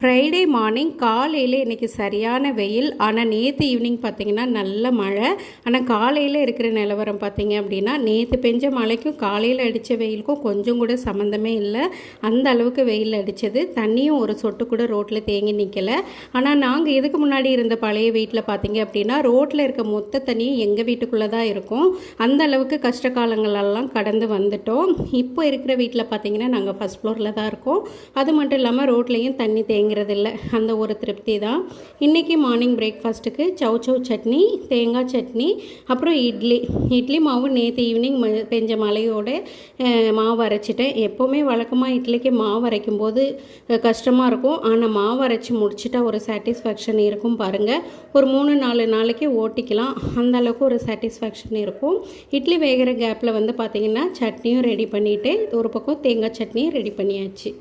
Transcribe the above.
Friday morning காலையில் இன்றைக்கி சரியான வெயில். ஆனால் நேற்று ஈவினிங் பார்த்திங்கன்னா நல்ல மழை. ஆனால் காலையில் இருக்கிற நிலவரம் பார்த்திங்க அப்படின்னா நேற்று பெஞ்ச மழைக்கும் காலையில் அடித்த வெயிலுக்கும் கொஞ்சம் கூட சம்மந்தமே இல்லை. அந்த அளவுக்கு வெயில் அடித்தது. தண்ணியும் ஒரு சொட்டு கூட ரோட்டில் தேங்கி நிற்கலை. ஆனால் நாங்கள் இதுக்கு முன்னாடி இருந்த பழைய வீட்டில் பார்த்திங்க அப்படின்னா ரோட்டில் இருக்க மொத்த தண்ணியும் எங்கள் வீட்டுக்குள்ளே தான் இருக்கும். அந்த அளவுக்கு கஷ்ட காலங்களெல்லாம் கடந்து வந்துட்டோம். இப்போ இருக்கிற வீட்டில் பார்த்திங்கன்னா நாங்கள் ஃபஸ்ட் ஃப்ளோரில் தான் இருக்கோம். அது மட்டும் இல்லாமல் ரோட்லேயும் தண்ணி இல்லை. அந்த ஒரு திருப்தி தான். இன்றைக்கி மார்னிங் பிரேக்ஃபாஸ்ட்டுக்கு சவ் சட்னி, தேங்காய் சட்னி, அப்புறம் இட்லி மாவு நேற்று ஈவினிங் பெஞ்ச மழையோட மாவு அரைச்சிட்டேன். எப்போவுமே வழக்கமாக இட்லிக்கு மாவு அரைக்கும் போது கஷ்டமாக இருக்கும். ஆனால் மாவு அரைச்சி முடிச்சுட்டா ஒரு சாட்டிஸ்ஃபேக்ஷன் இருக்கும் பாருங்கள். ஒரு 3-4 நாளைக்கு ஓட்டிக்கலாம். அந்த அளவுக்கு ஒரு சாட்டிஸ்ஃபேக்ஷன் இருக்கும். இட்லி வேகிற கேப்பில் பார்த்திங்கன்னா சட்னியும் ரெடி பண்ணிவிட்டு ஒரு பக்கம் தேங்காய் சட்னியும் ரெடி பண்ணியாச்சு.